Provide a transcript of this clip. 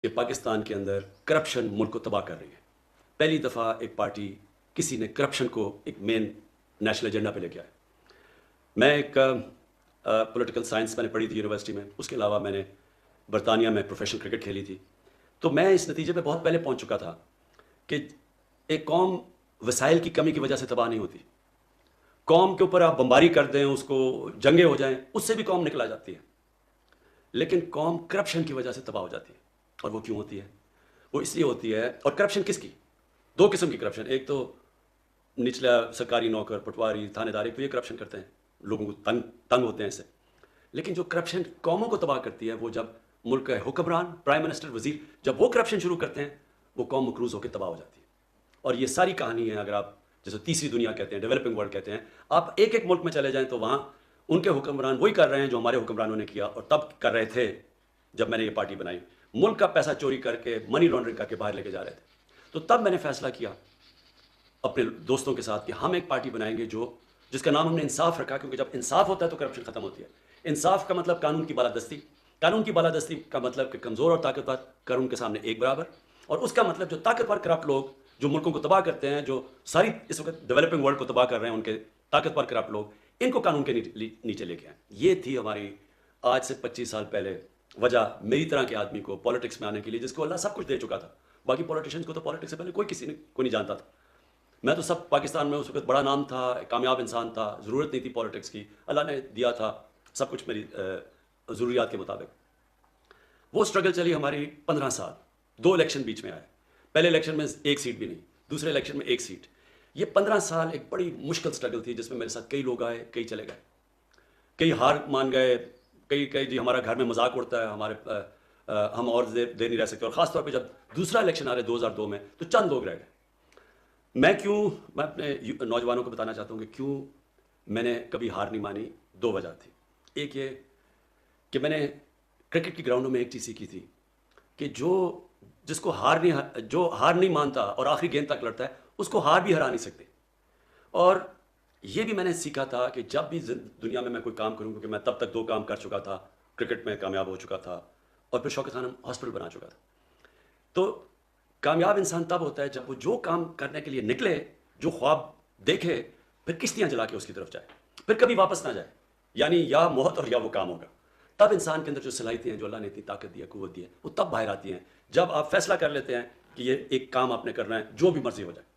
کہ پاکستان کے اندر کرپشن ملک کو تباہ کر رہی ہے. پہلی دفعہ ایک پارٹی کسی نے کرپشن کو ایک مین نیشنل ایجنڈا پہ لے کے آیا. میں ایک پولیٹیکل سائنس میں نے پڑھی تھی یونیورسٹی میں، اس کے علاوہ میں نے برطانیہ میں پروفیشنل کرکٹ کھیلی تھی. تو میں اس نتیجے پہ بہت پہلے پہنچ چکا تھا کہ ایک قوم وسائل کی کمی کی وجہ سے تباہ نہیں ہوتی. قوم کے اوپر آپ بمباری کر دیں، اس کو جنگیں ہو جائیں، اس سے بھی قوم نکلا جاتی ہے. لیکن قوم کرپشن کی وجہ سے تباہ ہو جاتی ہے. اور وہ کیوں ہوتی ہے؟ وہ اس لیے ہوتی ہے. اور کرپشن کس کی؟ دو قسم کی کرپشن. ایک تو نچلا سرکاری نوکر، پٹواری، تھانے دار، ایک تو یہ کرپشن کرتے ہیں، لوگوں کو تنگ ہوتے ہیں اس سے. لیکن جو کرپشن قوموں کو تباہ کرتی ہے وہ جب ملک کا حکمران، پرائم منسٹر، وزیر جب وہ کرپشن شروع کرتے ہیں، وہ قوم مقروض ہو کے تباہ ہو جاتی ہے. اور یہ ساری کہانی ہے. اگر آپ جیسے تیسری دنیا کہتے ہیں، ڈیولپنگ ورلڈ کہتے ہیں، آپ ایک ایک ملک میں چلے جائیں تو وہاں ان کے حکمران وہی کر رہے ہیں جو ہمارے حکمرانوں نے کیا اور تب کر رہے تھے جب میں نے یہ پارٹی بنائی. ملک کا پیسہ چوری کر کے، منی لانڈرنگ کر کے باہر لے کے جا رہے تھے. تو تب میں نے فیصلہ کیا اپنے دوستوں کے ساتھ کہ ہم ایک پارٹی بنائیں گے جس کا نام ہم نے انصاف رکھا، کیونکہ جب انصاف ہوتا ہے تو کرپشن ختم ہوتی ہے. انصاف کا مطلب قانون کی بالادستی. قانون کی بالادستی کا مطلب کہ کمزور اور طاقتور قانون کے سامنے ایک برابر. اور اس کا مطلب جو طاقتور کرپٹ لوگ جو ملکوں کو تباہ کرتے ہیں، جو ساری اس وقت ڈیولپنگ ورلڈ کو تباہ کر رہے ہیں، ان کے طاقتور کرپٹ لوگ، ان کو قانون کے نیچے لے کے آئیں. یہ تھی ہماری آج سے 25 سال پہلے وجہ میری طرح کے آدمی کو پالیٹکس میں آنے کے لیے، جس کو اللہ سب کچھ دے چکا تھا. باقی پولیٹیشینز کو تو پالیٹکس سے پہلے کوئی کسی کو نہیں جانتا تھا. میں تو سب پاکستان میں اس وقت بڑا نام تھا، کامیاب انسان تھا، ضرورت نہیں تھی پالیٹکس کی، اللہ نے دیا تھا سب کچھ میری ضروریات کے مطابق. وہ اسٹرگل چلی ہماری 15 سال. 2 الیکشن بیچ میں آئے. پہلے الیکشن میں 1 سیٹ بھی نہیں، دوسرے الیکشن میں 1 سیٹ. یہ 15 سال ایک بڑی مشکل اسٹرگل تھی، جس میں میرے ساتھ کئی لوگ آئے، کئی چلے گئے، کئی ہار مان گئے، کئی جی ہمارا گھر میں مذاق اڑتا ہے، ہم اور دیر نہیں رہ سکتے. اور خاص طور پہ جب دوسرا الیکشن آ رہے 2002 میں تو چند لوگ رہ گئے. میں اپنے نوجوانوں کو بتانا چاہتا ہوں کہ کیوں میں نے کبھی ہار نہیں مانی. 2 وجہ تھی. ایک یہ کہ میں نے کرکٹ کی گراؤنڈوں میں ایک چیز سیکھی تھی کہ جو ہار نہیں مانتا اور آخری گیند تک لڑتا ہے، اس کو ہار بھی ہرا نہیں سکتے. اور یہ بھی میں نے سیکھا تھا کہ جب بھی دنیا میں کوئی کام کروں، کیونکہ میں تب تک 2 کام کر چکا تھا، کرکٹ میں کامیاب ہو چکا تھا اور پھر شوکت خانم ہاسپٹل بنا چکا تھا. تو کامیاب انسان تب ہوتا ہے جب وہ جو کام کرنے کے لیے نکلے، جو خواب دیکھے، پھر کشتیاں جلا کے اس کی طرف جائے، پھر کبھی واپس نہ جائے. یعنی یا موت اور یا وہ کام ہوگا. تب انسان کے اندر جو صلاحیتیں ہیں، جو اللہ نے اتنی طاقت دی ہے، قوت دی ہے، وہ تب باہر آتی ہیں جب آپ فیصلہ کر لیتے ہیں کہ یہ ایک کام آپ نے کرنا ہے، جو بھی مرضی ہو جائے.